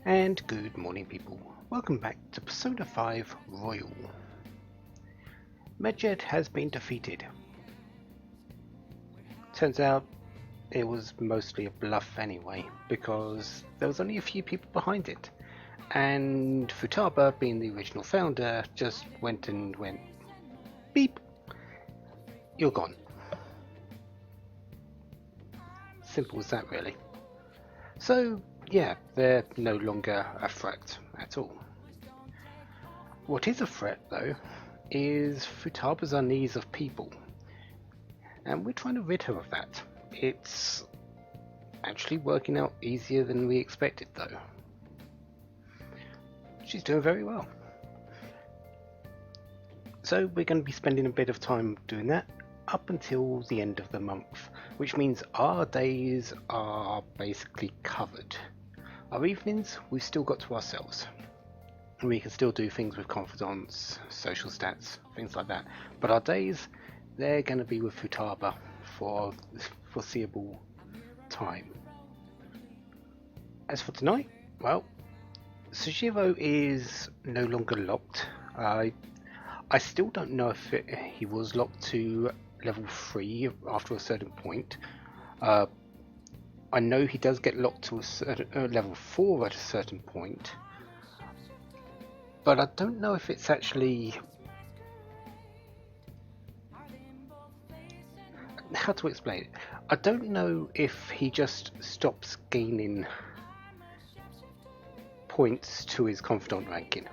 And good morning, people. Welcome back to Persona 5 Royal. Medjed has been defeated. Turns out it was mostly a bluff anyway, because there was only a few people behind it. And Futaba, being the original founder, just went, beep, you're gone. Simple as that, really. So, yeah, they're no longer a threat at all. What is a threat, though, is Futaba's unease of people, and we're trying to rid her of that. It's actually working out easier than we expected, though. She's doing very well. So we're going to be spending a bit of time doing that up until the end of the month, which means our days are basically covered. Our evenings, we've still got to ourselves. We can still do things with confidants, social stats, things like that. But our days, they're going to be with Futaba for the foreseeable time. As for tonight, well, Sujiro is no longer locked. I still don't know if he was locked to level 3 after a certain point. I know he does get locked to a certain, level 4 at a certain point. But I don't know if it's actually... How to explain it? I don't know if he just stops gaining points to his confidant ranking.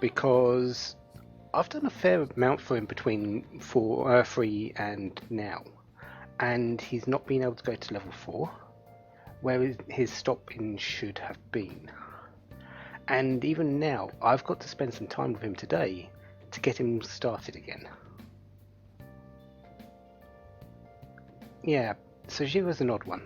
Because I've done a fair amount for him between 3 and now, and he's not been able to go to level 4, where his stopping should have been. And even now, I've got to spend some time with him today to get him started again. Yeah, Sojiro's an odd one.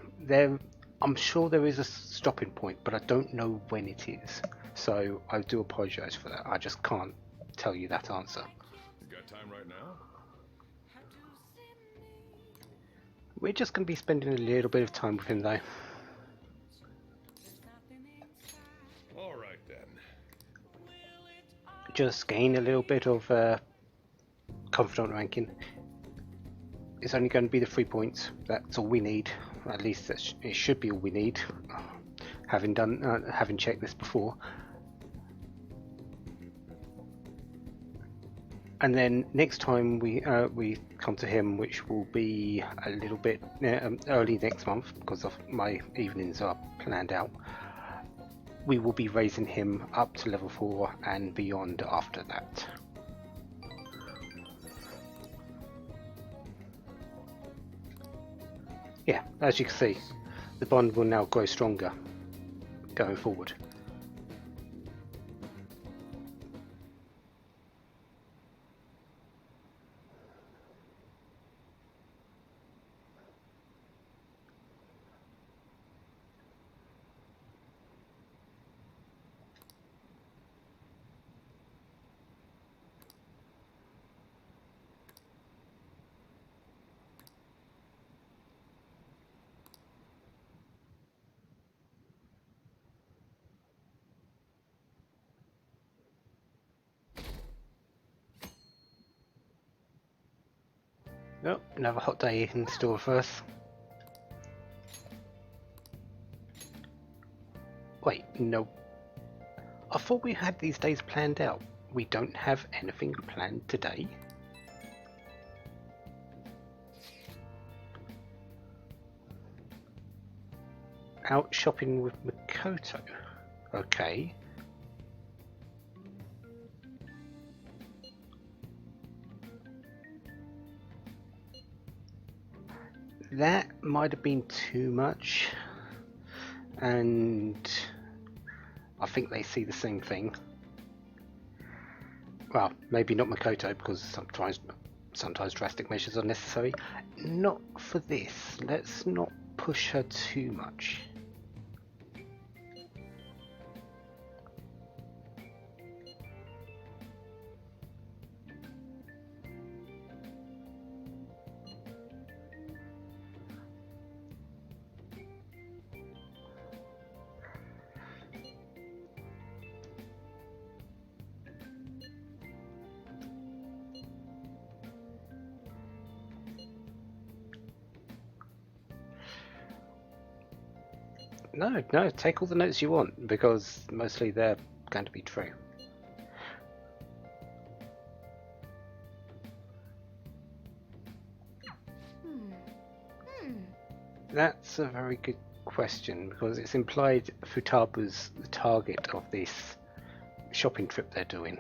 I'm sure there is a stopping point, but I don't know when it is. So I do apologise for that. I just can't tell you that answer. You got time right now? We're just going to be spending a little bit of time with him, though. All right then. Just gain a little bit of confidant ranking. It's only going to be the 3 points. That's all we need. At least it should be all we need. Having checked this before. And then next time we come to him, which will be a little bit early next month because of my evenings are planned out, we will be raising him up to level 4 and beyond after that. Yeah, as you can see, the bond will now grow stronger going forward. Oh, another hot day in store for us. Wait, no. I thought we had these days planned out. We don't have anything planned today? Out shopping with Makoto. Okay. That might have been too much. And I think they see the same thing. Well, maybe not Makoto because sometimes drastic measures are necessary. Not for this. Let's not push her too much. No, no, take all the notes you want, because mostly they're going to be true. That's a very good question, because it's implied Futaba's the target of this shopping trip they're doing.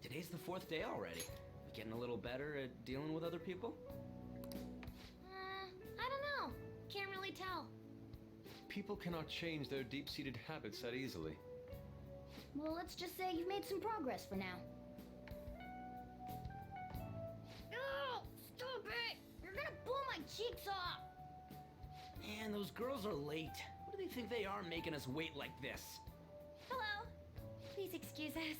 Today's the 4th day already. Getting a little better at dealing with other people? I don't know. Can't really tell. People cannot change their deep-seated habits that easily. Well, let's just say you've made some progress for now. No! Stop it! You're gonna blow my cheeks off! Man, those girls are late. What do they think they are making us wait like this? Hello. Please excuse us.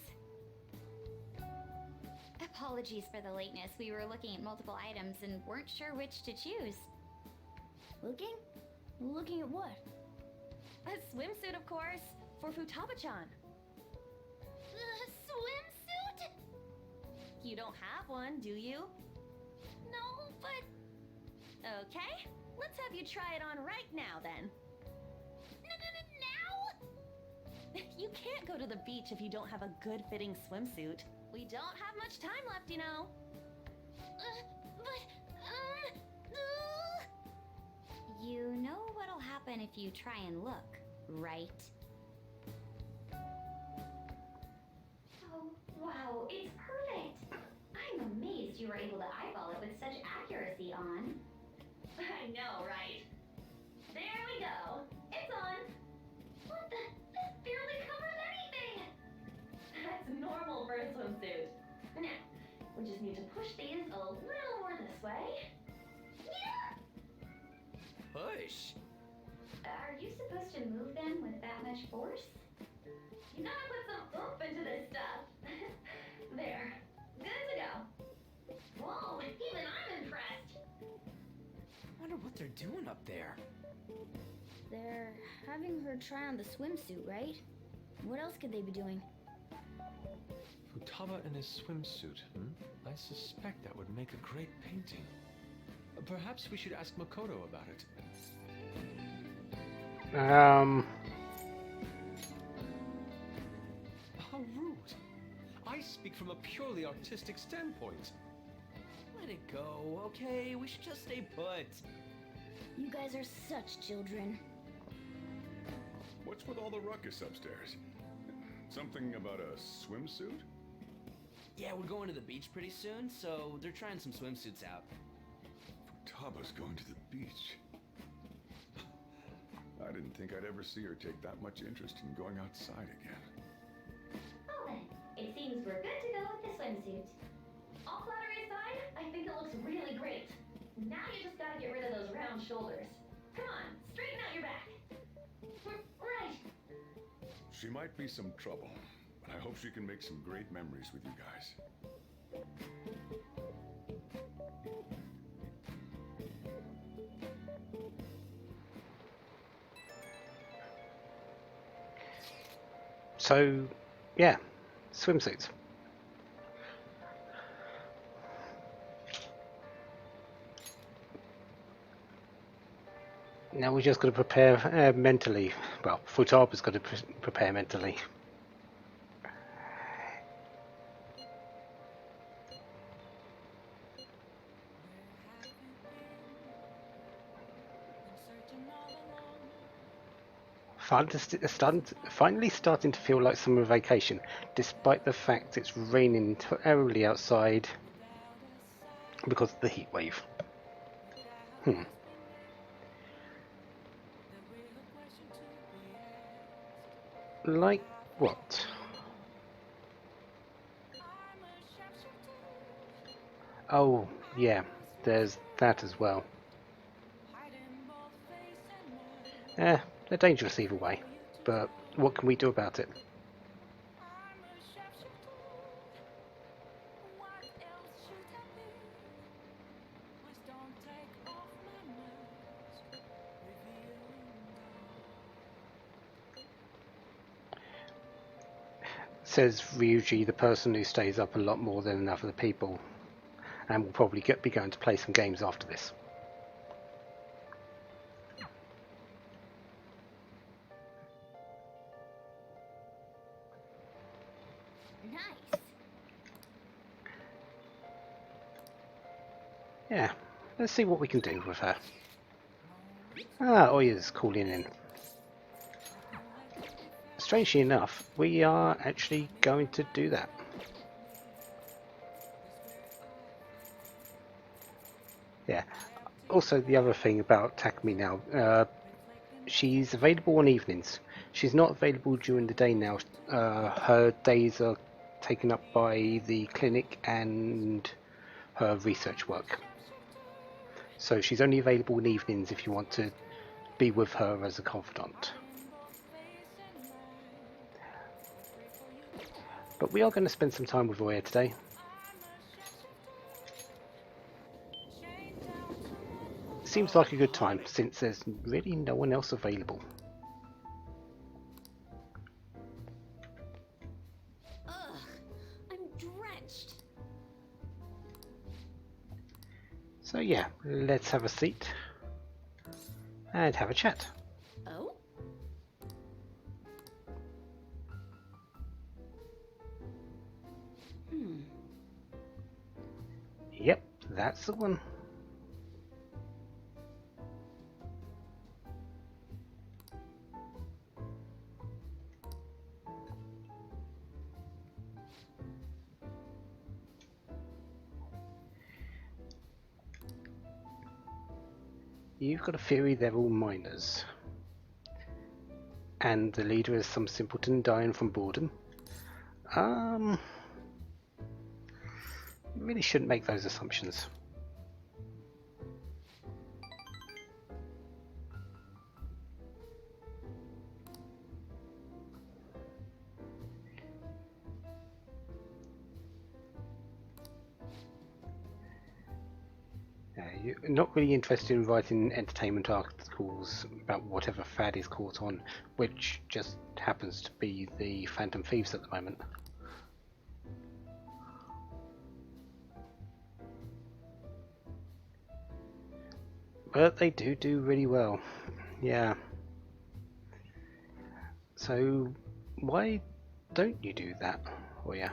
Apologies for the lateness. We were looking at multiple items and weren't sure which to choose. Looking? Looking at what? A swimsuit, of course, for Futaba-chan. The swimsuit? You don't have one, do you? No, but... Okay, let's have you try it on right now then. Now? You can't go to the beach if you don't have a good-fitting swimsuit. We don't have much time left, you know. You know what'll happen if you try and look, right? Oh, wow, it's perfect! I'm amazed you were able to eyeball it with such accuracy on. I know, right? There we go. It's on. What the? This barely covers anything! That's normal for a swimsuit. Now, we just need to push these a little more this way. Yeah! Push. Are you supposed to move them with that much force? You gotta put some oomph into this stuff. There. Good to go. Whoa, even I'm impressed. Wonder what they're doing up there. They're having her try on the swimsuit, right? What else could they be doing? Futaba in his swimsuit, I suspect that would make a great painting. Perhaps we should ask Makoto about it. How rude. I speak from a purely artistic standpoint. Let it go, okay? We should just stay put. You guys are such children. What's with all the ruckus upstairs? Something about a swimsuit? Yeah, we're going to the beach pretty soon, so they're trying some swimsuits out. Futaba's going to the beach. I didn't think I'd ever see her take that much interest in going outside again. Well then, it seems we're good to go with the swimsuit. All flattery aside, I think it looks really great. Now you just gotta get rid of those round shoulders. Come on, straighten out your back. Right. She might be some trouble, but I hope she can make some great memories with you guys. So, yeah, swimsuits. Now we just got to prepare mentally. Well, Futaba's got to prepare mentally. Finally starting to feel like summer vacation, despite the fact it's raining terribly outside because of the heat wave. Like what? Oh, yeah, there's that as well. They're dangerous either way, but what can we do about it? Says Ryuji, the person who stays up a lot more than other people, and will probably be going to play some games after this. Nice. Yeah, let's see what we can do with her. Ah, Oya's calling in. Strangely enough, we are actually going to do that. Yeah. Also, the other thing about Takumi now, she's available on evenings. She's not available during the day now. Her days are taken up by the clinic and her research work. So she's only available in evenings if you want to be with her as a confidant. But we are going to spend some time with Oya today. Seems like a good time since there's really no one else available. Ugh, I'm drenched. So yeah, let's have a seat and have a chat. Oh? Yep, that's the one. You've got a theory they're all minors. And the leader is some simpleton dying from boredom. Really shouldn't make those assumptions. You're not really interested in writing entertainment articles about whatever fad is caught on, which just happens to be the Phantom Thieves at the moment. But they do really well, yeah. So why don't you do that, Oya?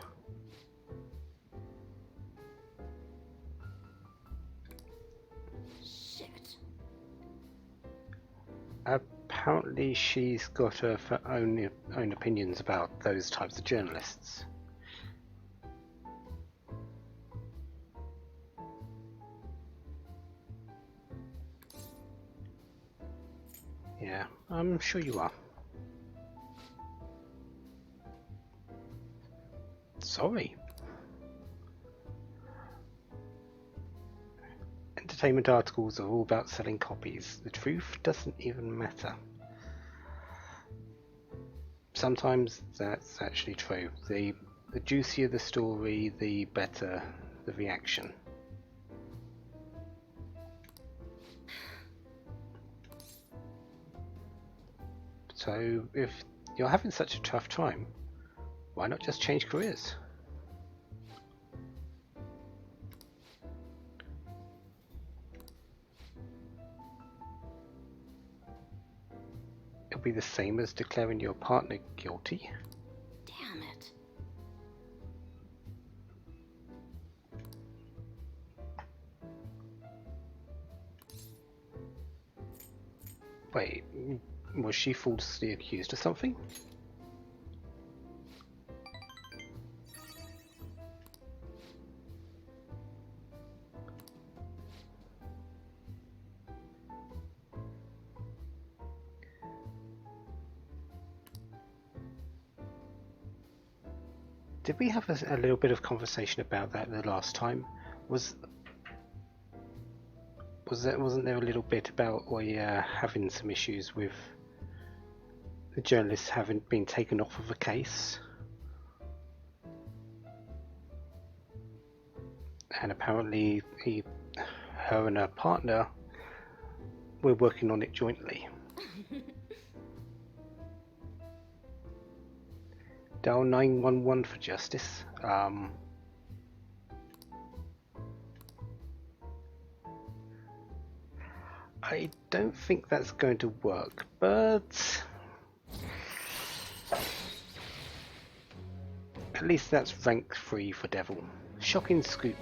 Shit. Apparently she's got her own opinions about those types of journalists. Yeah, I'm sure you are. Sorry. Entertainment articles are all about selling copies. The truth doesn't even matter. Sometimes that's actually true. The juicier the story, the better the reaction. So if you're having such a tough time, why not just change careers? It'll be the same as declaring your partner guilty. Damn it. Wait, was she falsely accused of something? Did we have a little bit of conversation about that the last time? Wasn't there a little bit about having some issues with the journalists having been taken off of a case? And apparently her and her partner were working on it jointly. Dial 911 for justice. I don't think that's going to work, but at least that's rank 3 for Devil. Shocking Scoop.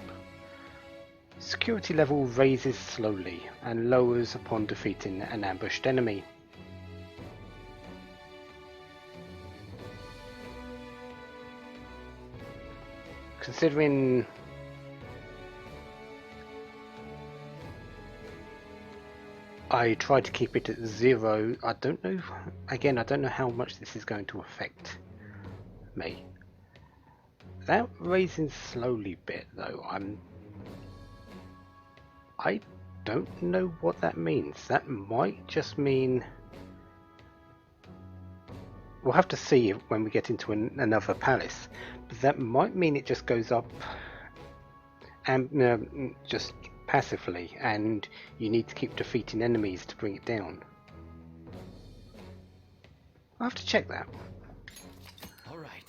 Security level raises slowly and lowers upon defeating an ambushed enemy. Considering I tried to keep it at 0, I don't know, again, I don't know how much this is going to affect me. That raising slowly bit though, I don't know what that means. That might just mean we'll have to see when we get into another palace, but that might mean it just goes up and just passively, and you need to keep defeating enemies to bring it down. I'll have to check that. All right.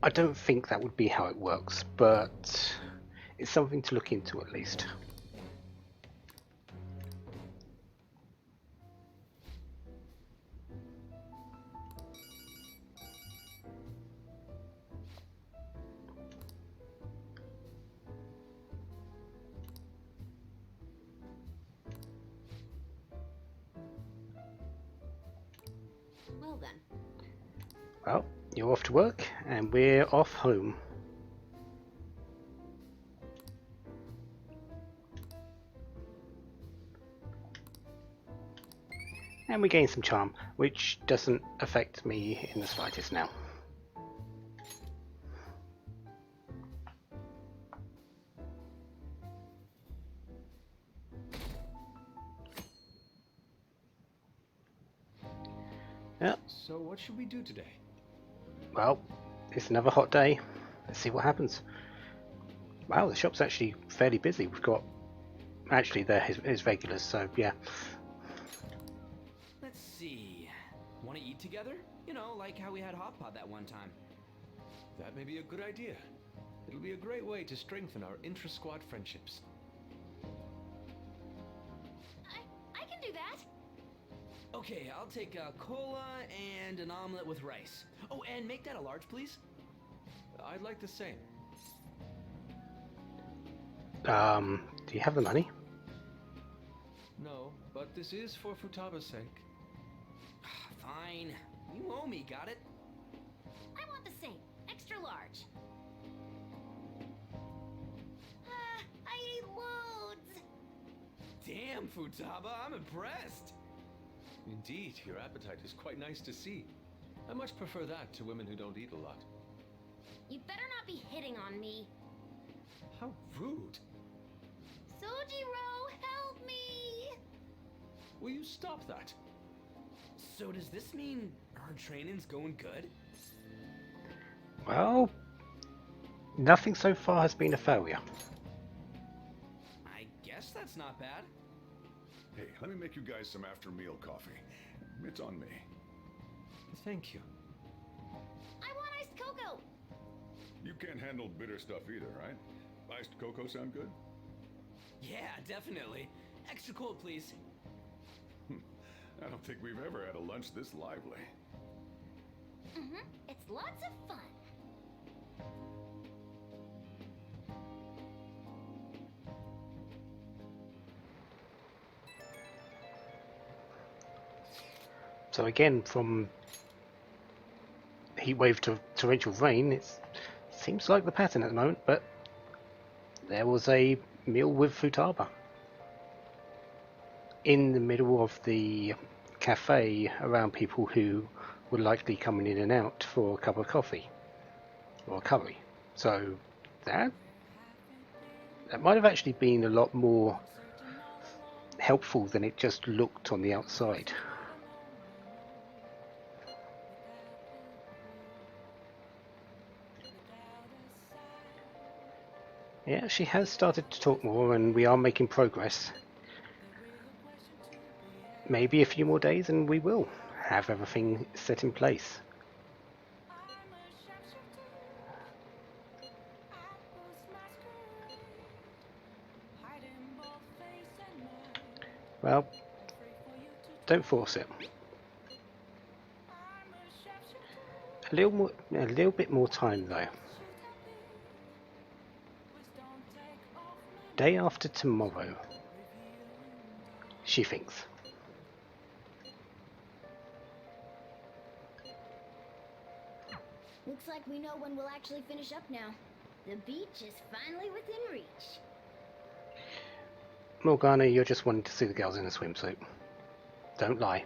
I don't think that would be how it works, but it's something to look into at least. Well then. Well, you're off to work, and we're off home. And we gain some charm, which doesn't affect me in the slightest now. Yeah. So what should we do today? Well, it's another hot day. Let's see what happens. Wow, the shop's actually fairly busy. We've got... Actually, they're his regulars, so yeah. Let's see. Want to eat together? You know, like how we had Hot Pot that one time. That may be a good idea. It'll be a great way to strengthen our intra-squad friendships. I can do that. Okay, I'll take a cola and an omelet with rice. Oh, and make that a large, please. I'd like the same. Do you have the money? No, but this is for Futaba's sake. Fine. You owe me, got it? I want the same. Extra large. I ate loads. Damn, Futaba, I'm impressed. Indeed, your appetite is quite nice to see. I much prefer that to women who don't eat a lot. You better not be hitting on me. How rude. Sojiro, help me! Will you stop that? So does this mean our training's going good? Well, nothing so far has been a failure. I guess that's not bad. Hey, let me make you guys some after-meal coffee. It's on me. Thank you. I want iced cocoa! You can't handle bitter stuff either, right? Iced cocoa sound good? Yeah, definitely. Extra cold, please. I don't think we've ever had a lunch this lively. It's lots of fun. So again, from heatwave to torrential rain, it seems like the pattern at the moment, but there was a meal with Futaba in the middle of the cafe around people who were likely coming in and out for a cup of coffee or a curry. So that might have actually been a lot more helpful than it just looked on the outside. Yeah, she has started to talk more and we are making progress. Maybe a few more days and we will have everything set in place. Well, don't force it. A little bit more time though. Day after tomorrow, she thinks. Looks like we know when we'll actually finish up now. The beach is finally within reach. Morgana, you're just wanting to see the girls in a swimsuit. Don't lie.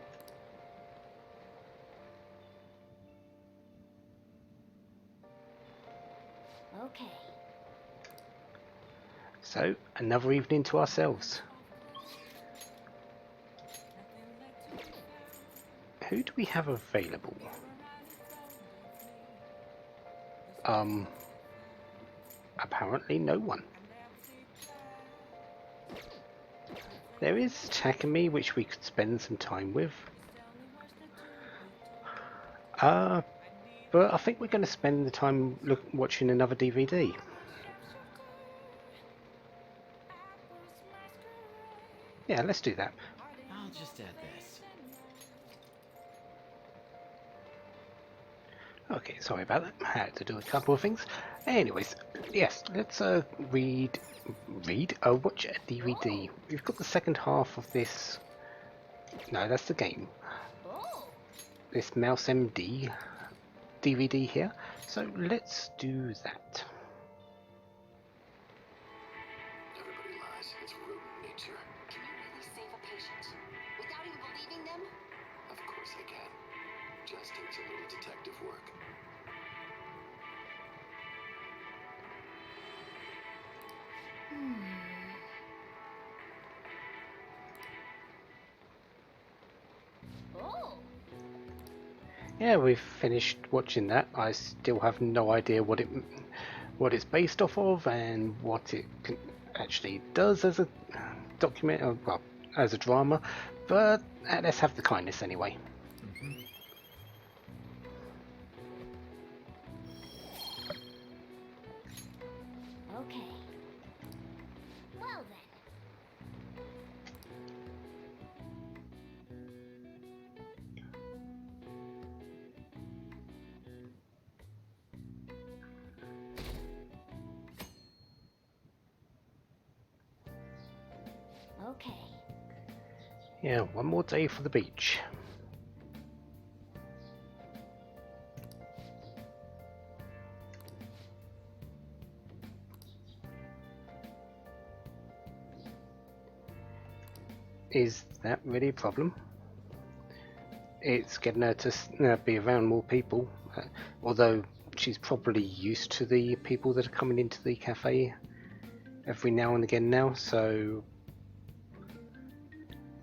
Okay. So, another evening to ourselves. Who do we have available? Apparently no one. There is Takumi, which we could spend some time with. But I think we're going to spend the time watching another DVD. Yeah, let's do that. I'll just add this. Okay, sorry about that. I had to do a couple of things. Anyways, yes, let's watch a DVD. We've got the second half of this. No, that's the game. Oh, This Mouse MD DVD here. So let's do that. Everybody lies. It's rodent nature. Can you really save a patient without even believing them? Of course I can. Just takes a little detective work. oh. Yeah, we've finished watching that. I still have no idea what it's based off of and what it actually does as a document, or, well, as a drama. But let's have the kindness anyway. Okay. Well then. Okay. Yeah, one more day for the beach. Is that really a problem? It's getting her to be around more people, although she's probably used to the people that are coming into the cafe every now and again now, so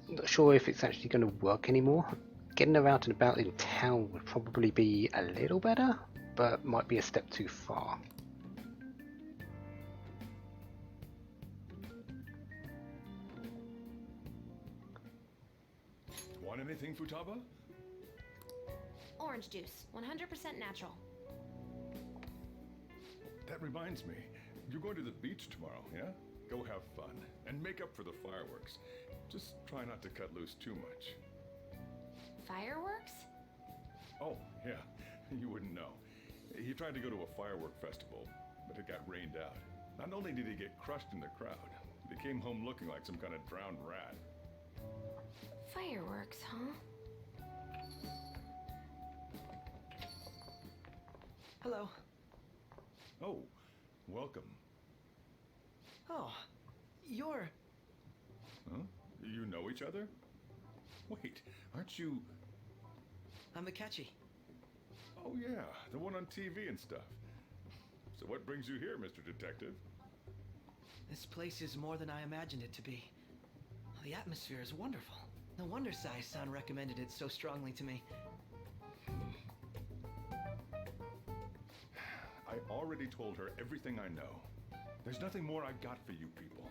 not sure if it's actually going to work anymore. Getting her out and about in town would probably be a little better, but might be a step too far. Want anything, Futaba? Orange juice, 100% natural. That reminds me. You're going to the beach tomorrow, yeah? Go have fun. And make up for the fireworks. Just try not to cut loose too much. Fireworks? Oh, yeah. You wouldn't know. He tried to go to a firework festival, but it got rained out. Not only did he get crushed in the crowd, but he came home looking like some kind of drowned rat. Fireworks, huh? Hello. Oh, welcome. Oh, you're... Huh? You know each other? Wait, aren't you... I'm Akechi. Oh yeah, the one on TV and stuff. So what brings you here, Mr. Detective? This place is more than I imagined it to be. The atmosphere is wonderful. No wonder Sai-san recommended it so strongly to me. I already told her everything I know. There's nothing more I've got for you people.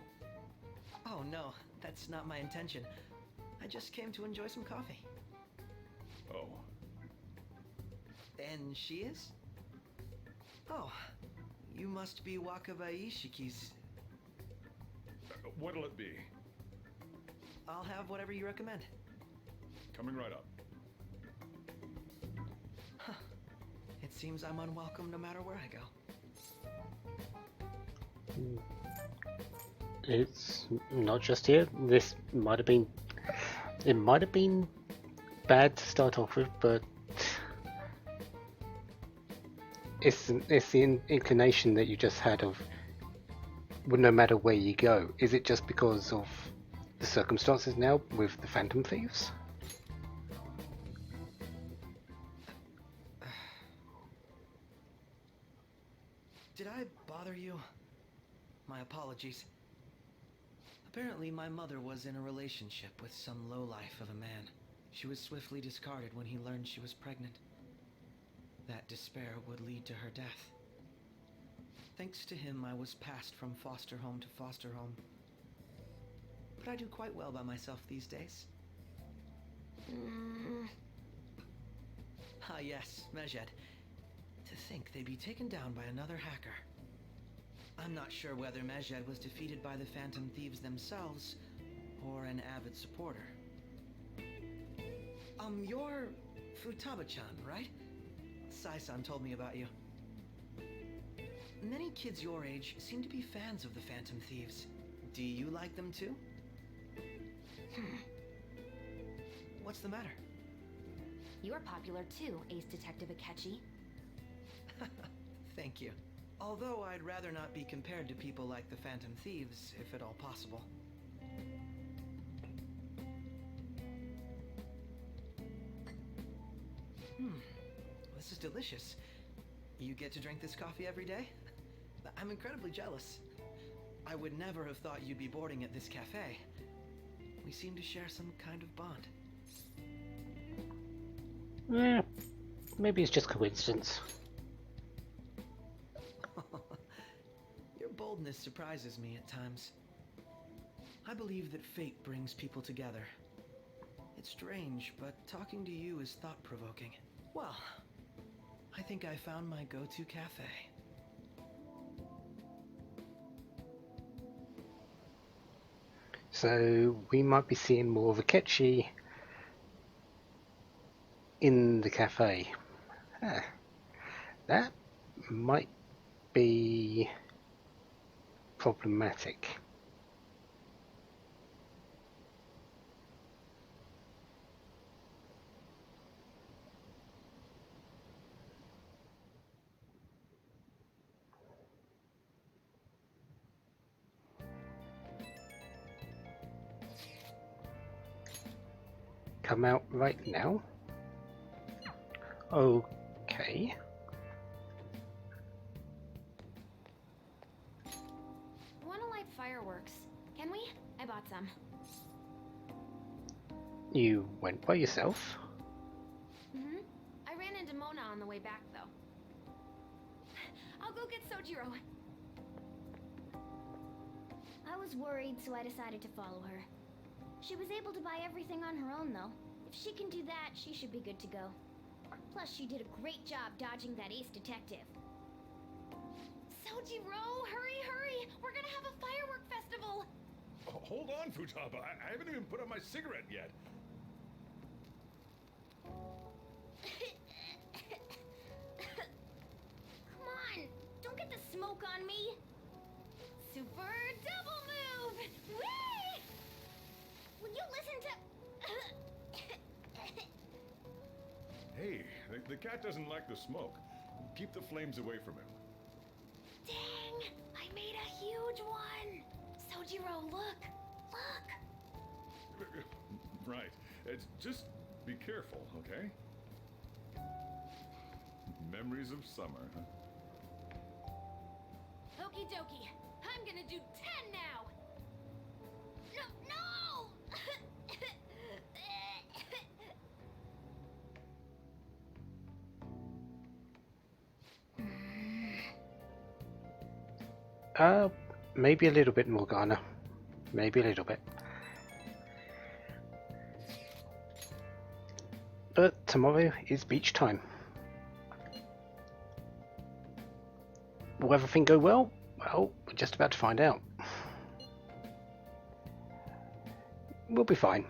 Oh no, that's not my intention. I just came to enjoy some coffee. Oh, And she is? Oh, you must be Wakabayashi-shiki's... what'll it be? I'll have whatever you recommend. Coming right up. It seems I'm unwelcome no matter where I go. It's not just here. This might have been... It might have been bad to start off with, but... It's the inclination that you just had of... Well, no matter where you go. Is it just because of the circumstances now with the Phantom Thieves? Did I bother you? My apologies. Apparently, my mother was in a relationship with some lowlife of a man. She was swiftly discarded when he learned she was pregnant. That despair would lead to her death. Thanks to him, I was passed from foster home to foster home. But I do quite well by myself these days. Ah yes, Mejed. To think they'd be taken down by another hacker. I'm not sure whether Mejed was defeated by the Phantom Thieves themselves, or an avid supporter. You're Futaba-chan, right? Sai-san told me about you. Many kids your age seem to be fans of the Phantom Thieves. Do you like them too? What's the matter? You're popular too, Ace Detective Akechi. Thank you. Although I'd rather not be compared to people like the Phantom Thieves, if at all possible. This is delicious. You get to drink this coffee every day? I'm incredibly jealous. I would never have thought you'd be boarding at this cafe. We seem to share some kind of bond. Maybe it's just coincidence. Your boldness surprises me at times. I believe that fate brings people together. It's strange, but talking to you is thought-provoking. Well, I think I found my go-to cafe. So we might be seeing more of Akechi in the cafe. That might be problematic. Come out right now? Okay. Wanna light fireworks? Can we? I bought some. You went by yourself? I ran into Mona on the way back, though. I'll go get Sojiro. I was worried, so I decided to follow her. She was able to buy everything on her own, though. If she can do that, she should be good to go. Plus, she did a great job dodging that Ace Detective. Sojiro, hurry, hurry! We're gonna have a firework festival! Oh, hold on, Futaba. I haven't even put on my cigarette yet. Come on! Don't get the smoke on me! Super double move! Whee! Will you listen to... Hey, the cat doesn't like the smoke. Keep the flames away from him. Dang! I made a huge one! Sojiro, look! Look! Right. It's just be careful, okay? Memories of summer, huh? Okie dokie. I'm gonna do 10 now! No! Maybe a little bit, Morgana. Maybe a little bit. But tomorrow is beach time. Will everything go well? Well, we're just about to find out. we'll be fine.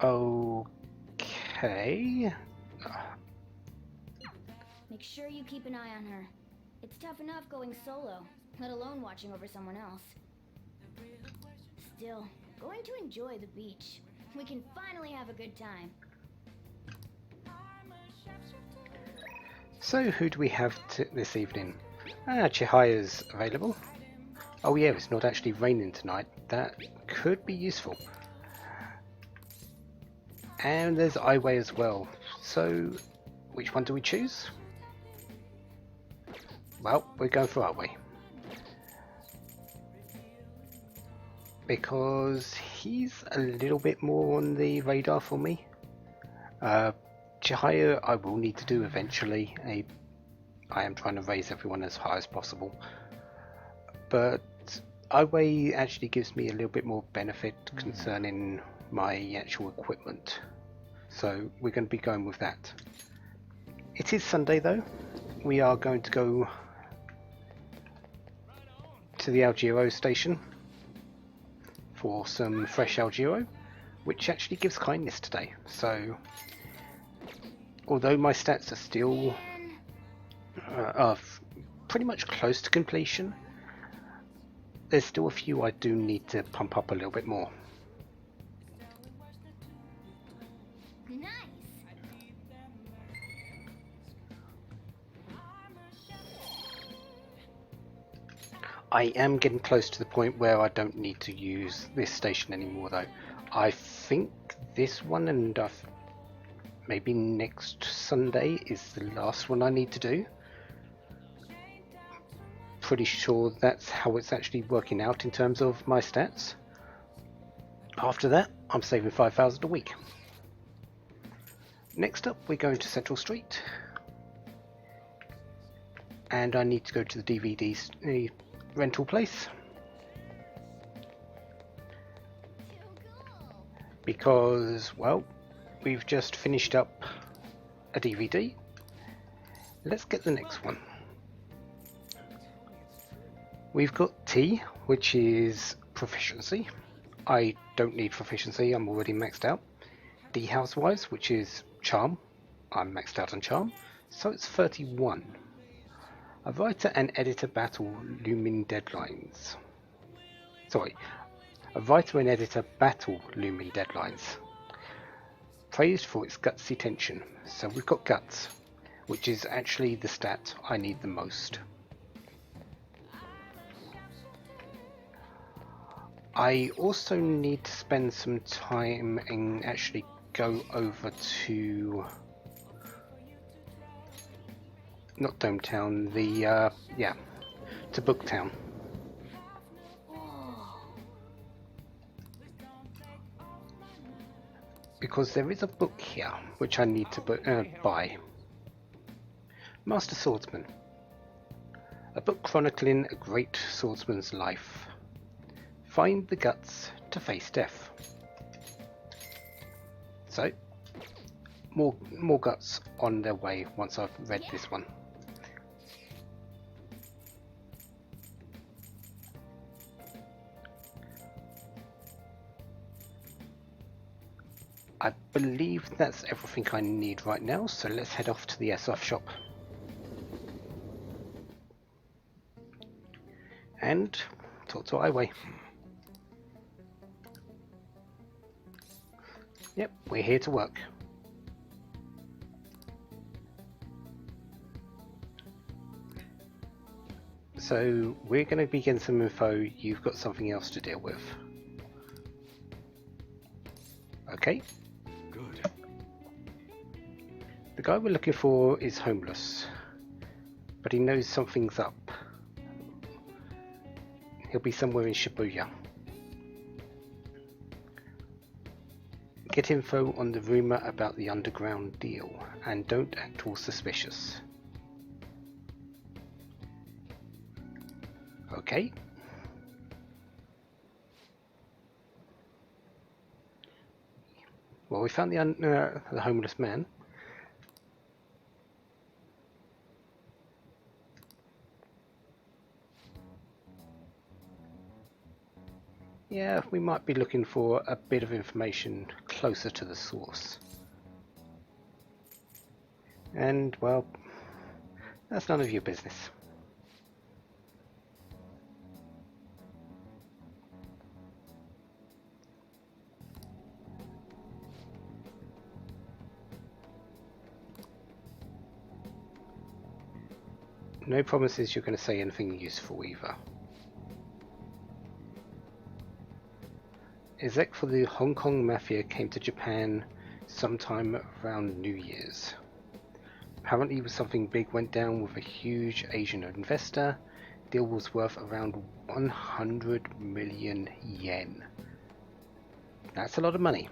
Okay. Make sure you keep an eye on her. It's tough enough going solo, let alone watching over someone else. Still, going to enjoy the beach. We can finally have a good time. So who do we have this evening? Chihire's available. Oh yeah, it's not actually raining tonight. That could be useful. And there's Aiwei as well. So, which one do we choose? Well, we're going for Aiwei. Because he's a little bit more on the radar for me. Chihire I will need to do eventually. I am trying to raise everyone as high as possible. But Aiwei actually gives me a little bit more benefit concerning my actual equipment. So we're going to be going with that. It is Sunday though. We are going to go to the Algero station for some fresh Algero, which actually gives kindness today. So although my stats are still pretty much close to completion, there's still a few I do need to pump up a little bit more. Nice. I am getting close to the point where I don't need to use this station anymore though. I think this one and maybe next Sunday is the last one I need to do. Pretty sure that's how it's actually working out in terms of my stats. After that, I'm saving 5,000 a week. Next up, we're going to Central Street. And I need to go to the DVD rental place. Because, well, we've just finished up a DVD. Let's get the next one. We've got T, which is proficiency. I don't need proficiency, I'm already maxed out. D Housewives, which is charm. I'm maxed out on charm, so it's 31. A writer and editor battle looming deadlines. Sorry, a writer and editor battle looming deadlines. Praised for its gutsy tension. So we've got guts, which is actually the stat I need the most. I also need to spend some time and actually go over to not Dometown, to Booktown. Because there is a book here which I need to buy. Master Swordsman. A book chronicling a great swordsman's life. Find the guts to face death. So, more guts on their way once I've read this one. I believe that's everything I need right now, so let's head off to the SF shop. And talk to Aiwei. Yep, we're here to work. So we're going to be getting some info. You've got something else to deal with. Okay. Good. The guy we're looking for is homeless, but he knows something's up. He'll be somewhere in Shibuya. Get info on the rumour about the underground deal, and don't act all suspicious. Okay. Well, we found the homeless man. Yeah, we might be looking for a bit of information closer to the source. And, well, that's none of your business. No promises you're going to say anything useful either. Exec for the Hong Kong Mafia came to Japan sometime around New Year's. Apparently something big went down with a huge Asian investor. Deal was worth around 100 million yen. That's a lot of money.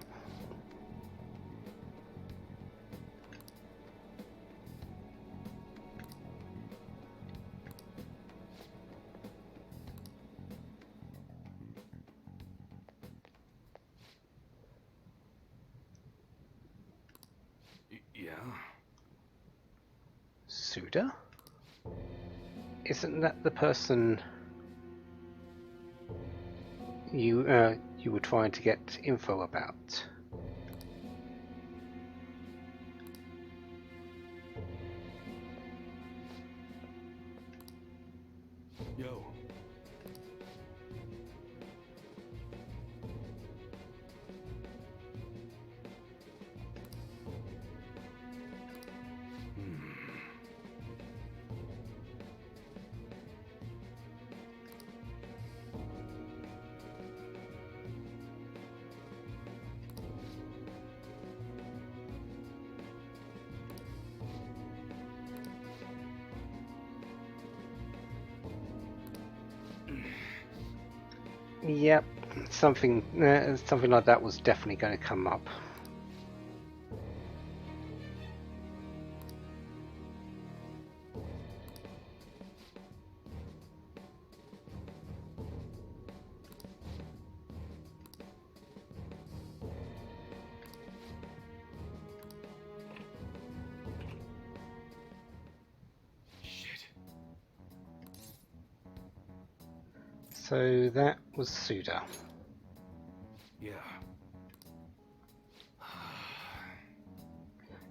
Yeah? Suda? Isn't that the person you were trying to get info about? Yo. Yep, something like that was definitely going to come up. So that was Suda. Yeah.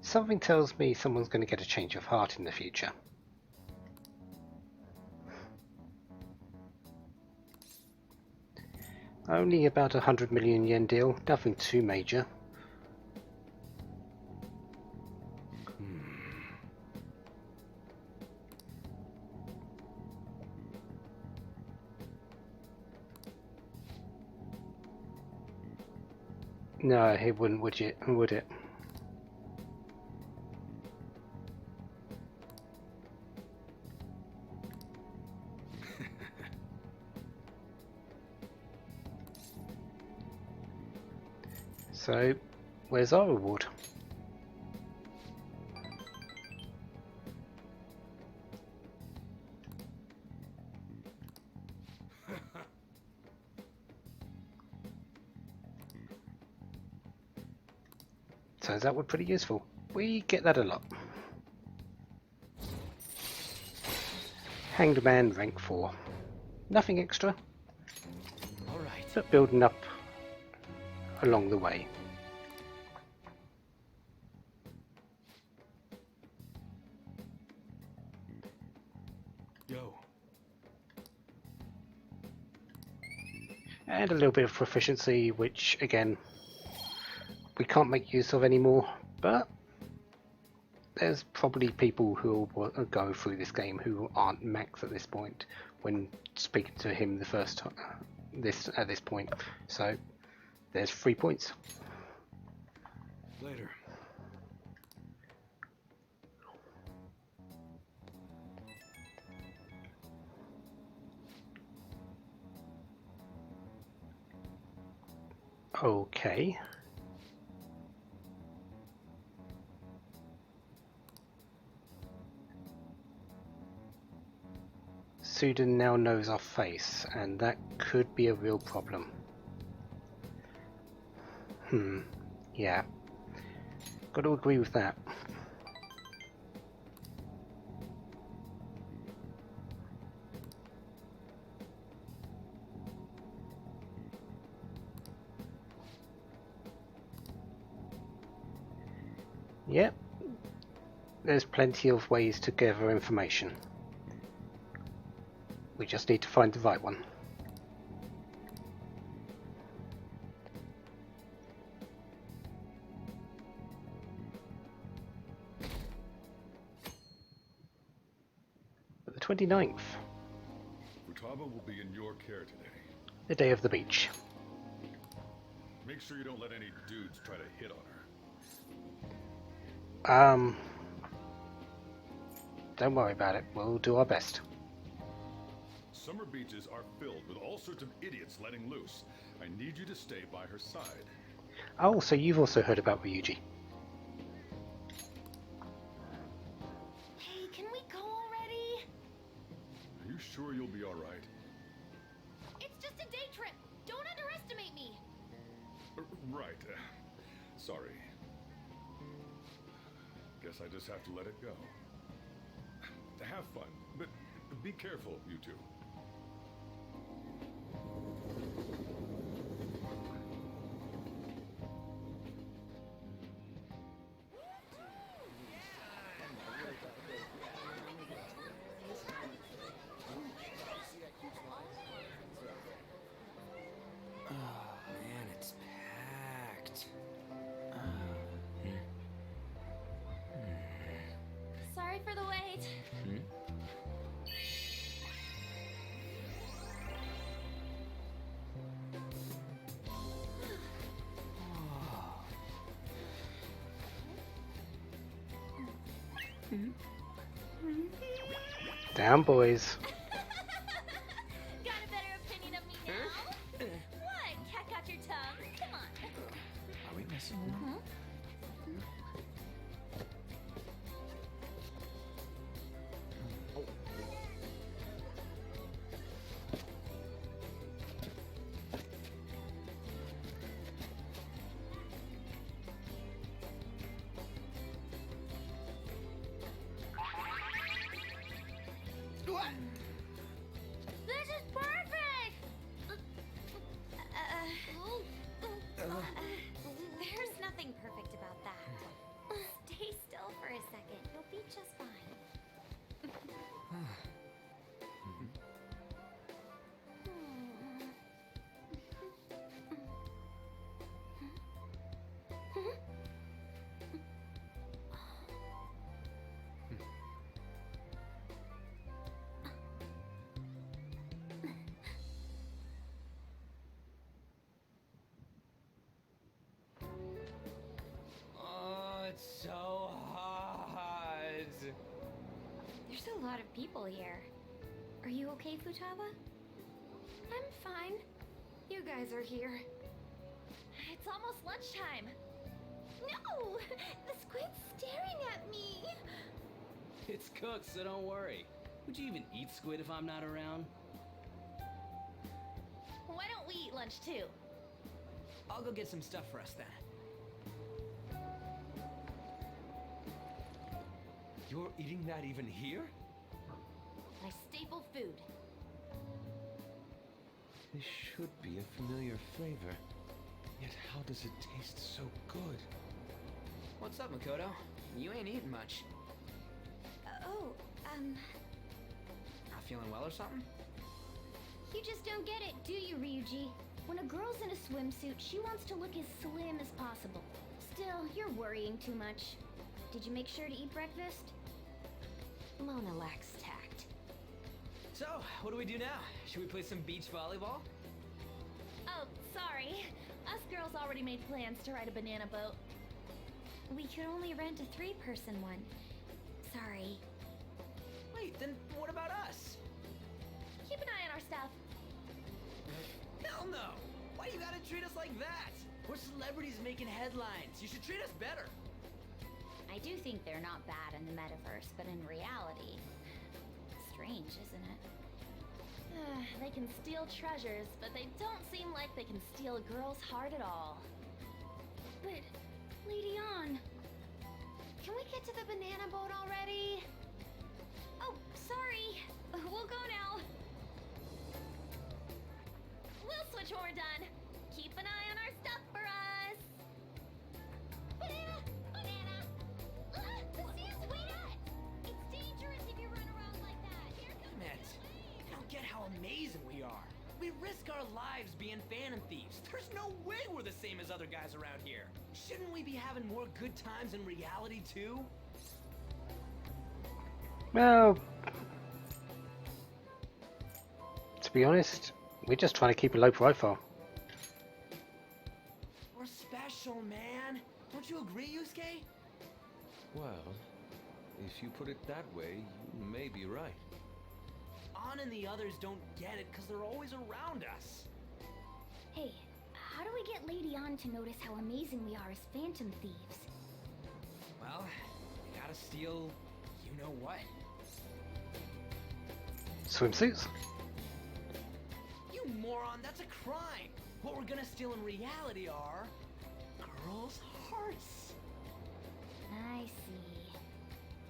Something tells me someone's going to get a change of heart in the future. Only about 100 million yen deal, nothing too major. No, it wouldn't, would it? So, where's our reward? Turns out we're pretty useful. We get that a lot. Hanged Man rank 4. Nothing extra, but building up along the way. Yo. And a little bit of proficiency, which again we can't make use of anymore, but there's probably people who will go through this game who aren't max at this point when speaking to him the first time at this point. So there's 3 points. Later. Okay. Sudan now knows our face, and that could be a real problem. Yeah. Got to agree with that. Yep. There's plenty of ways to gather information. We just need to find the right one. But the 29th, Futaba will be in your care today. the day of the beach. Make sure you don't let any dudes try to hit on her. Don't worry about it. We'll do our best. Summer beaches are filled with all sorts of idiots letting loose. I need you to stay by her side. Oh, so you've also heard about Ryuji. Hey, can we go already? Are you sure you'll be alright? It's just a day trip. Don't underestimate me. Right. Sorry. Guess I just have to let it go. Have fun, but be careful, you two. Man, it's packed. Sorry for the wait. Down, boys. Got a better opinion of me now? What? Cat got your tongue? Come on. Are we missing one? This is perfect! There's nothing perfect about that. Stay still for a second. You'll be just fine. Oh, it's so hot. There's a lot of people here. Are you okay, Futaba? I'm fine. You guys are here. It's almost lunchtime. No! The squid's staring at me! It's cooked, so don't worry. Would you even eat squid if I'm not around? Why don't we eat lunch too? I'll go get some stuff for us then. You're eating that even here? My staple food. This should be a familiar flavor. Yet how does it taste so good? What's up, Makoto? You ain't eating much. Not feeling well or something? You just don't get it, do you, Ryuji? When a girl's in a swimsuit, she wants to look as slim as possible. Still, you're worrying too much. Did you make sure to eat breakfast? Mona lacks tact. So, what do we do now? Should we play some beach volleyball? Oh, sorry. Us girls already made plans to ride a banana boat. We could only rent a 3-person one. Sorry. Wait, then what about us? Keep an eye on our stuff. Hell no! Why you gotta treat us like that? We're celebrities making headlines. You should treat us better. I do think they're not bad in the metaverse, but in reality... Strange, isn't it? They can steal treasures, but they don't seem like they can steal a girl's heart at all. But, Lady On, can we get to the banana boat already? Oh, sorry. We'll go now. We'll switch when we're done. Keep an eye on our stuff for us. Banana! Banana! amazing we are. We risk our lives being phantom thieves. There's no way we're the same as other guys around here. Shouldn't we be having more good times in reality too? Well, to be honest, we're just trying to keep a low profile. We're special, man. Don't you agree, Yusuke? Well, if you put it that way, you may be right. An and the others don't get it because they're always around us. Hey, how do we get Lady An to notice how amazing we are as phantom thieves? Well, we gotta steal you know what. Swimsuits? You moron, that's a crime. What we're gonna steal in reality are girls' hearts. I see.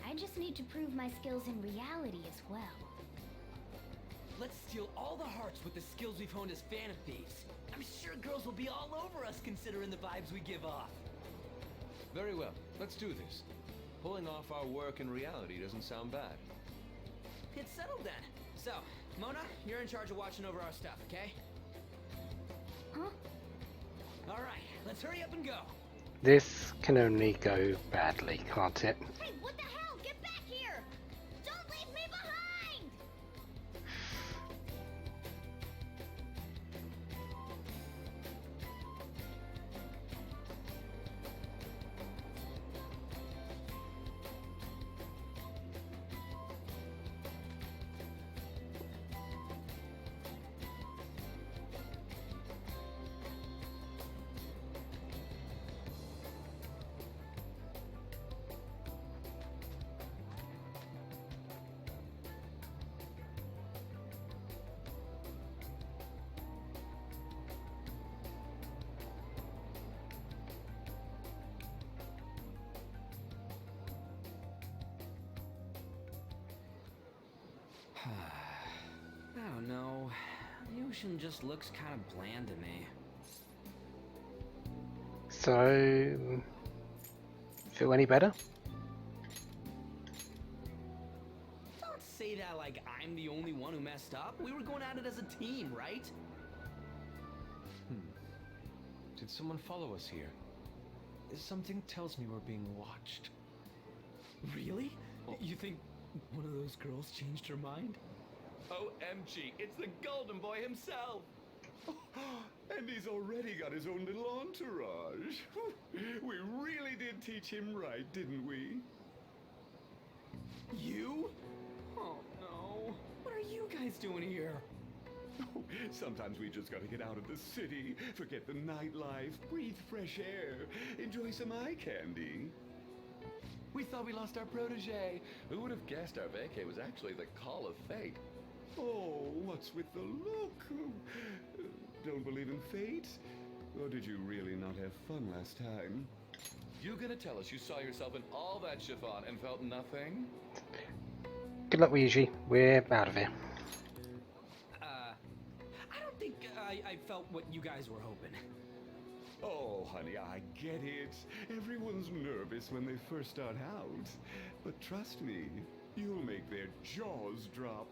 I just need to prove my skills in reality as well. Let's steal all the hearts with the skills we've honed as phantom thieves. I'm sure girls will be all over us considering the vibes we give off. Very well, let's do this. Pulling off our work in reality doesn't sound bad. It's settled then. So, Mona, you're in charge of watching over our stuff, okay? Huh? Alright, let's hurry up and go. This can only go badly, can't it? Hey, what the hell? Get back here! Don't leave me behind! I don't know. The ocean just looks kind of bland to me. So, feel any better? Don't say that like I'm the only one who messed up. We were going at it as a team, right? Did someone follow us here? Something tells me we're being watched. Really? You think one of those girls changed her mind? OMG, it's the Golden Boy himself! And he's already got his own little entourage. We really did teach him right, didn't we? You? Oh no. What are you guys doing here? Sometimes we just gotta get out of the city, forget the nightlife, breathe fresh air, enjoy some eye candy. We thought we lost our protege. Who would have guessed our vacay was actually the call of fate? Oh, what's with the look? Don't believe in fate? Or did you really not have fun last time? You gonna tell us you saw yourself in all that chiffon and felt nothing? Good luck, Ryuji. We're out of here. I don't think I felt what you guys were hoping. Oh, honey, I get it. Everyone's nervous when they first start out. But trust me, you'll make their jaws drop.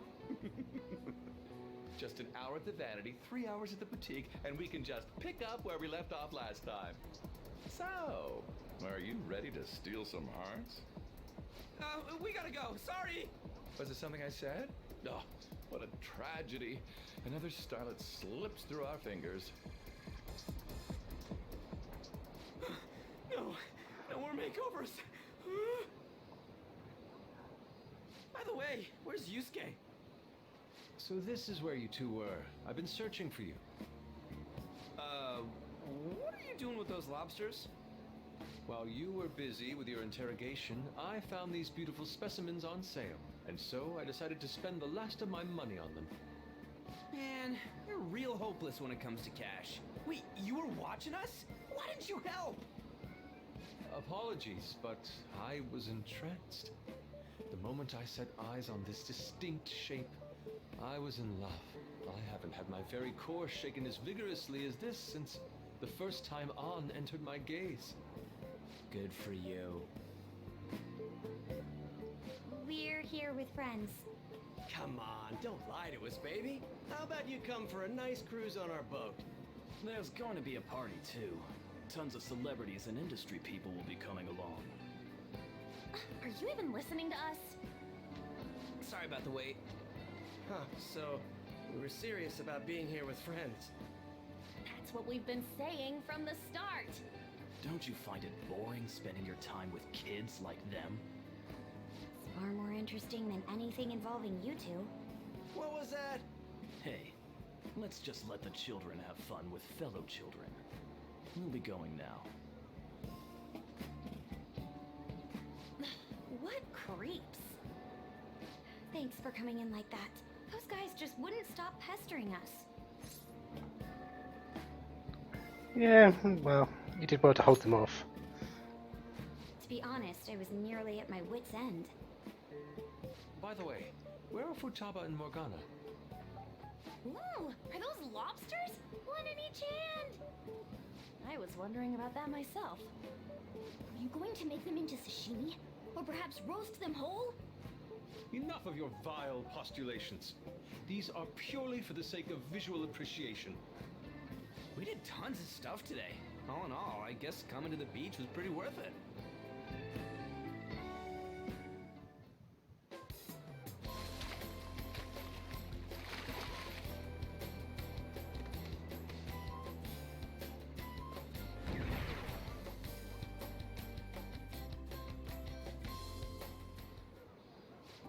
Just an hour at the Vanity, 3 hours at the boutique, and we can just pick up where we left off last time. So, are you ready to steal some hearts? We gotta go. Sorry. Was it something I said? Oh, what a tragedy. Another starlet slips through our fingers. No more makeovers. By the way, where's Yusuke? So this is where you two were. I've been searching for you. What are you doing with those lobsters? While you were busy with your interrogation, I found these beautiful specimens on sale. And so I decided to spend the last of my money on them. Man, you're real hopeless when it comes to cash. Wait, you were watching us? Why didn't you help? Apologies, but I was entranced. The moment I set eyes on this distinct shape, I was in love. I haven't had my very core shaken as vigorously as this since the first time An entered my gaze. Good for you. We're here with friends. Come on, don't lie to us, baby. How about you come for a nice cruise on our boat? There's going to be a party, too. Tons of celebrities and industry people will be coming along. Are you even listening to us? Sorry about the wait. Huh, so we were serious about being here with friends. That's what we've been saying from the start. Don't you find it boring spending your time with kids like them? It's far more interesting than anything involving you two. What was that? Hey, let's just let the children have fun with fellow children. We'll be going now. What creeps. Thanks for coming in like that. Those guys just wouldn't stop pestering us. Yeah, well, you did well to hold them off. To be honest, I was nearly at my wit's end. By the way, where are Futaba and Morgana? Ooh, are those lobsters? One in each hand! I was wondering about that myself. Are you going to make them into sashimi? Or perhaps roast them whole? Enough of your vile postulations. These are purely for the sake of visual appreciation. We did tons of stuff today. All in all, I guess coming to the beach was pretty worth it.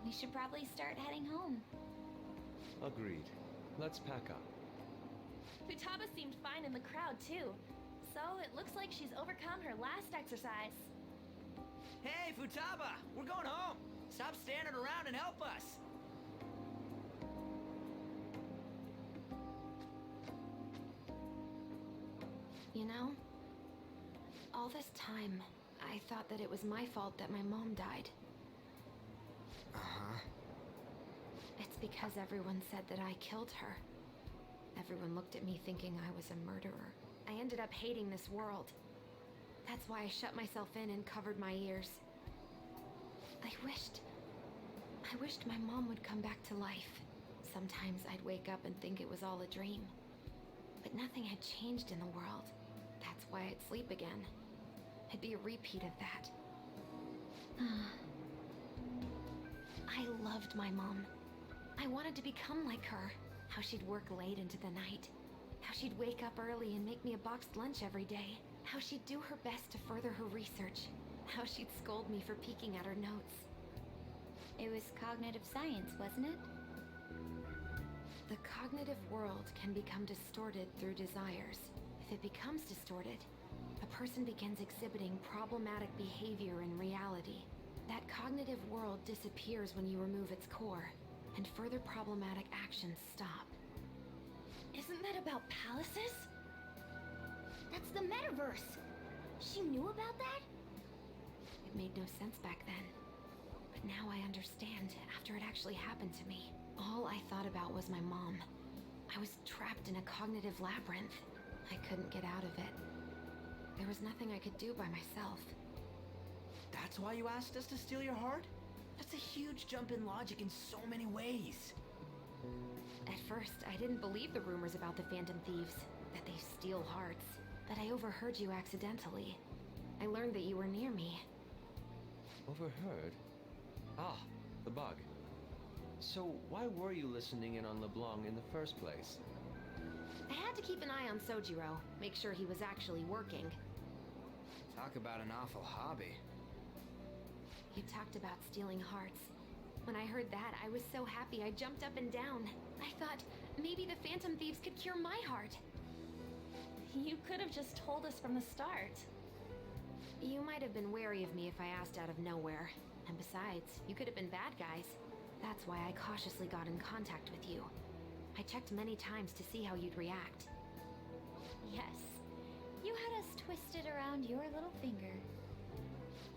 We should probably start heading home. Agreed. Let's pack up. Futaba seemed fine in the crowd, too. So it looks like she's overcome her last exercise. Hey, Futaba! We're going home! Stop standing around and help us! You know, all this time, I thought that it was my fault that my mom died. Uh-huh. It's because everyone said that I killed her. Everyone looked at me thinking I was a murderer. I ended up hating this world. That's why I shut myself in and covered my ears. I wished my mom would come back to life. Sometimes I'd wake up and think it was all a dream. But nothing had changed in the world. That's why I'd sleep again. It'd be a repeat of that. I loved my mom. I wanted to become like her. How she'd work late into the night. How she'd wake up early and make me a boxed lunch every day. How she'd do her best to further her research. How she'd scold me for peeking at her notes. It was cognitive science, wasn't it? The cognitive world can become distorted through desires. If it becomes distorted, a person begins exhibiting problematic behavior in reality. That cognitive world disappears when you remove its core, and further problematic actions stop. Isn't that about palaces? That's the metaverse. She knew about that? It made no sense back then. But now I understand after it actually happened to me. All I thought about was my mom. I was trapped in a cognitive labyrinth. I couldn't get out of it. There was nothing I could do by myself. That's why you asked us to steal your heart? That's a huge jump in logic in so many ways. At first, I didn't believe the rumors about the Phantom Thieves, that they steal hearts. But I overheard you accidentally. I learned that you were near me. Overheard? Ah, the bug. So why were you listening in on LeBlanc in the first place? I had to keep an eye on Sojiro, make sure he was actually working. Talk about an awful hobby. You talked about stealing hearts. When I heard that, I was so happy I jumped up and down. I thought, maybe the Phantom Thieves could cure my heart. You could have just told us from the start. You might have been wary of me if I asked out of nowhere. And besides, you could have been bad guys. That's why I cautiously got in contact with you. I checked many times to see how you'd react. Yes. You had us twisted around your little finger.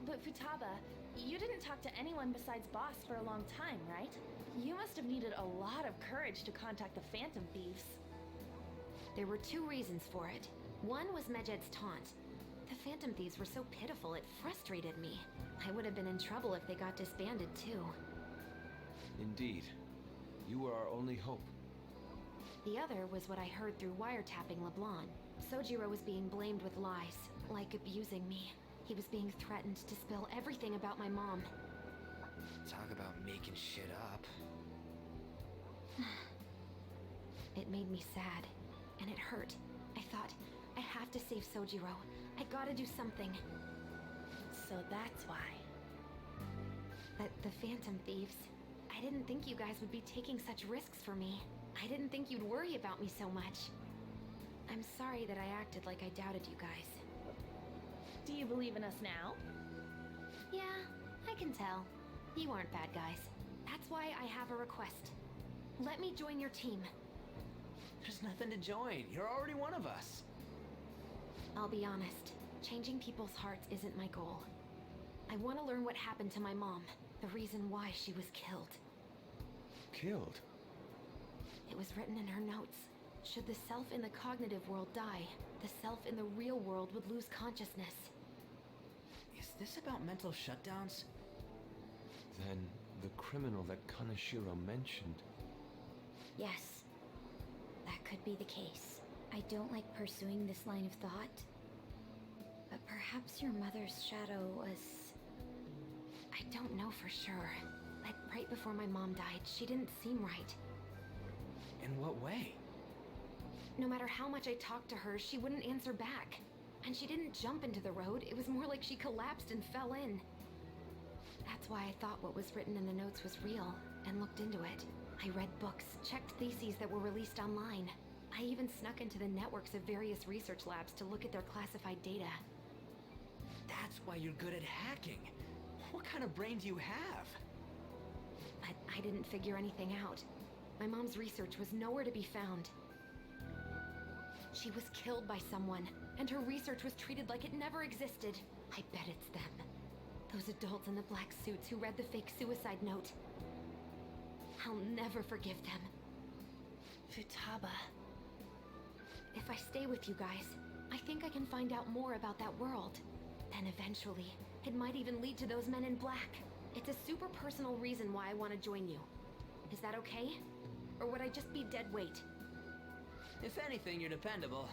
But Futaba, you didn't talk to anyone besides Boss for a long time, right? You must have needed a lot of courage to contact the Phantom Thieves. There were two reasons for it. One was Medjed's taunt. The Phantom Thieves were so pitiful it frustrated me. I would have been in trouble if they got disbanded too. Indeed. You were our only hope. The other was what I heard through wiretapping LeBlanc. Sojiro was being blamed with lies, like abusing me. He was being threatened to spill everything about my mom. Talk about making shit up. It made me sad, and it hurt. I thought, I have to save Sojiro. I gotta do something. So that's why. The Phantom Thieves. I didn't think you guys would be taking such risks for me. I didn't think you'd worry about me so much. I'm sorry that I acted like I doubted you guys. Do you believe in us now? Yeah, I can tell. You aren't bad guys. That's why I have a request. Let me join your team. There's nothing to join. You're already one of us. I'll be honest. Changing people's hearts isn't my goal. I want to learn what happened to my mom. The reason why she was killed. Killed? It was written in her notes. Should the self in the cognitive world die, the self in the real world would lose consciousness. Is this about mental shutdowns? Then the criminal that Kaneshiro mentioned. Yes, that could be the case. I don't like pursuing this line of thought, but perhaps your mother's shadow was... I don't know for sure. Like right before my mom died, she didn't seem right. In what way? No matter how much I talked to her, she wouldn't answer back. And she didn't jump into the road, it was more like she collapsed and fell in. That's why I thought what was written in the notes was real, and looked into it. I read books, checked theses that were released online. I even snuck into the networks of various research labs to look at their classified data. That's why you're good at hacking. What kind of brain do you have? But I didn't figure anything out. My mom's research was nowhere to be found. She was killed by someone, and her research was treated like it never existed. I bet it's them. Those adults in the black suits who read the fake suicide note. I'll never forgive them. Futaba. If I stay with you guys, I think I can find out more about that world. Then eventually, it might even lead to those men in black. It's a super personal reason why I want to join you. Is that okay? Or would I just be dead weight? If anything, you're dependable.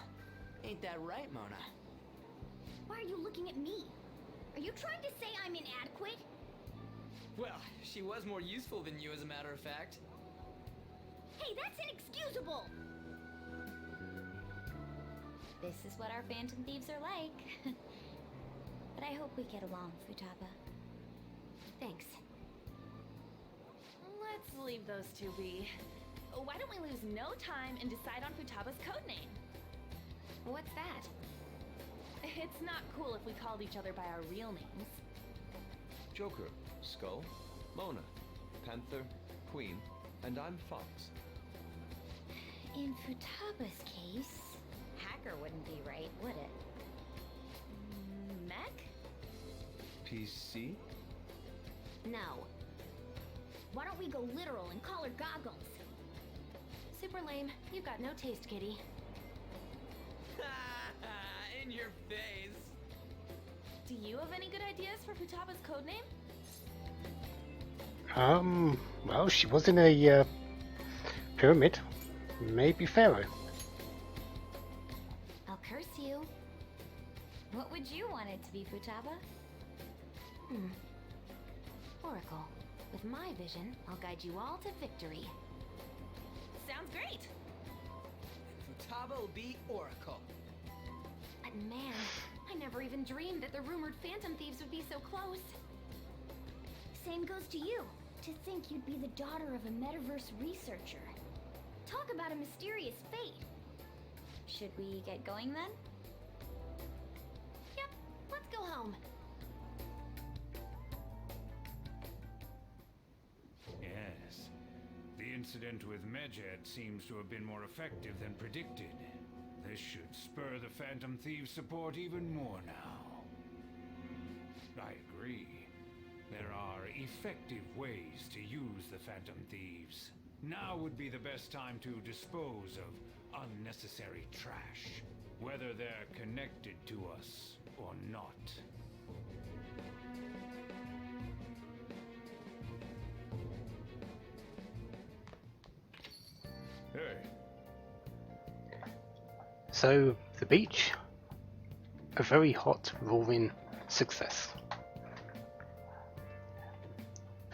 Ain't that right, Mona? Why are you looking at me? Are you trying to say I'm inadequate? Well, she was more useful than you, as a matter of fact. Hey, that's inexcusable! This is what our Phantom Thieves are like. But I hope we get along, Futaba. Thanks. Let's leave those two be. Why don't we lose no time and decide on Futaba's codename? What's that? It's not cool if we called each other by our real names. Joker, Skull, Mona, Panther, Queen, and I'm Fox. In Futaba's case, Hacker wouldn't be right, would it? Mech? PC? No. Why don't we go literal and call her Goggles? Super lame. You've got no taste, kitty. In your face. Do you have any good ideas for Futaba's codename? Well, she was in a pyramid. Maybe Pharaoh. I'll curse you. What would you want it to be, Futaba? Oracle. With my vision, I'll guide you all to victory. Sounds great! Futaba will be Oracle. But man, I never even dreamed that the rumored Phantom Thieves would be so close. Same goes to you. To think you'd be the daughter of a metaverse researcher. Talk about a mysterious fate. Should we get going then? Yep, let's go home. Yes. The incident with Medjed seems to have been more effective than predicted. This should spur the Phantom Thieves' support even more now. I agree. There are effective ways to use the Phantom Thieves. Now would be the best time to dispose of unnecessary trash, whether they're connected to us or not. So the beach, a very hot, roaring success.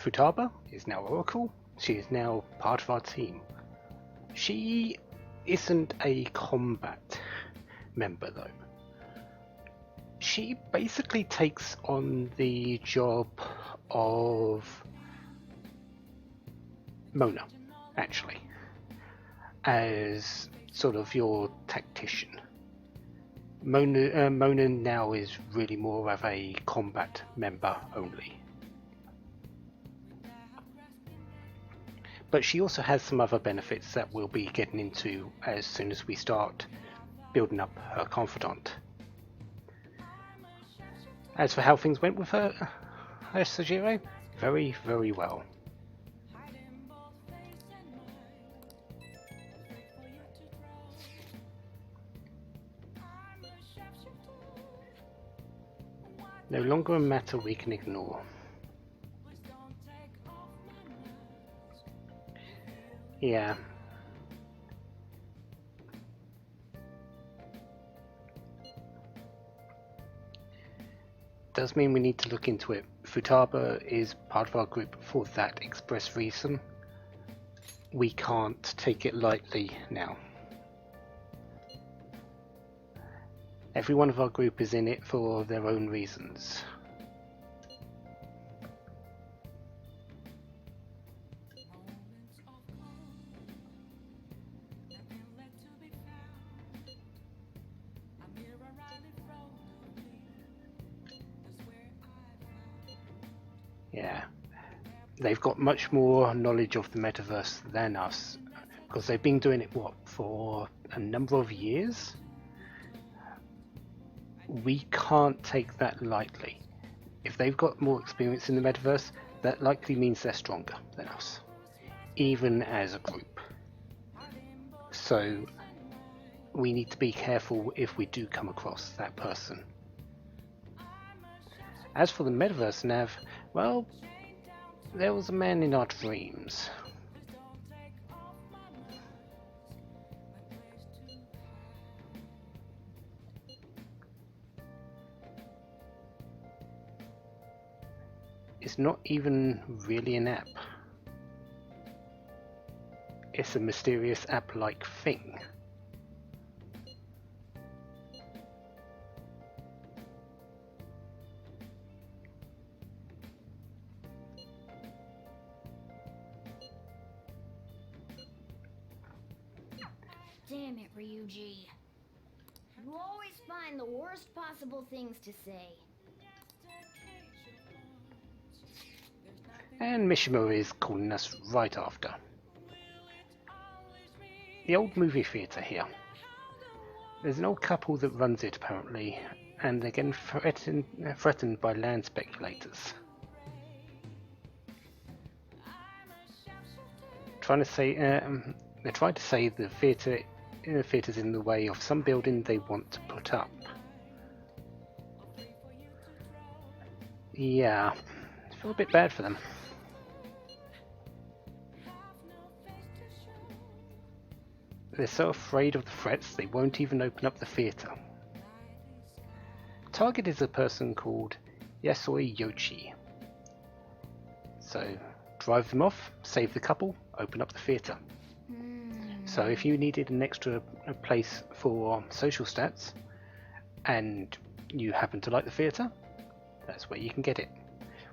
Futaba is now Oracle. She is now part of our team. She isn't a combat member though. She basically takes on the job of Mona, actually, as sort of your tactician. Mona now is really more of a combat member only. But she also has some other benefits that we'll be getting into as soon as we start building up her confidant. As for how things went with her Sojiro, very, very well. No longer a matter we can ignore. Yeah. Does mean we need to look into it. Futaba is part of our group for that express reason. We can't take it lightly now. Every one of our group is in it for their own reasons. Yeah, they've got much more knowledge of the metaverse than us, because they've been doing it, what, for a number of years? We can't take that lightly. If they've got more experience in the metaverse, that likely means they're stronger than us, even as a group. So we need to be careful if we do come across that person. As for the metaverse, Nav, well, there was a man in our dreams. It's not even really an app. It's a mysterious app-like thing. Damn it, Ryuji. You always find the worst possible things to say. And Mishima is calling us right after. The old movie theatre here. There's an old couple that runs it apparently, and they're getting threatened by land speculators. They're trying to say the theatre's in the way of some building they want to put up. Yeah, I feel a bit bad for them. They're so afraid of the threats they won't even open up the theatre. Target is a person called Yasoi Yoshi. So drive them off, save the couple, open up the theatre. So if you needed an extra place for social stats and you happen to like the theatre, that's where you can get it.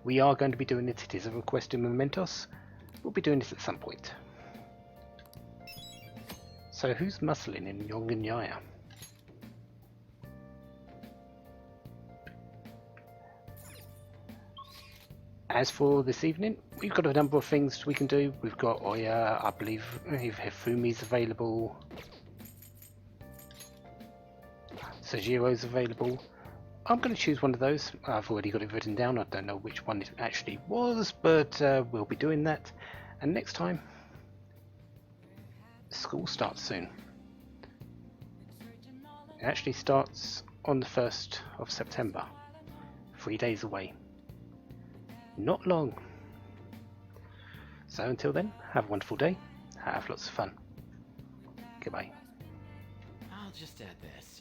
We are going to be doing it. It is a request in Mementos. We'll be doing this at some point. So who's muscling in Yonganyaya? As for this evening, we've got a number of things we can do. We've got Oya, I believe Hifumi's available. Sojiro's available. I'm going to choose one of those. I've already got it written down. I don't know which one it actually was, but we'll be doing that. And next time, school starts soon. It actually starts on the 1st of September. 3 days away. Not long. So until then, have a wonderful day. Have lots of fun. Goodbye. How just add this.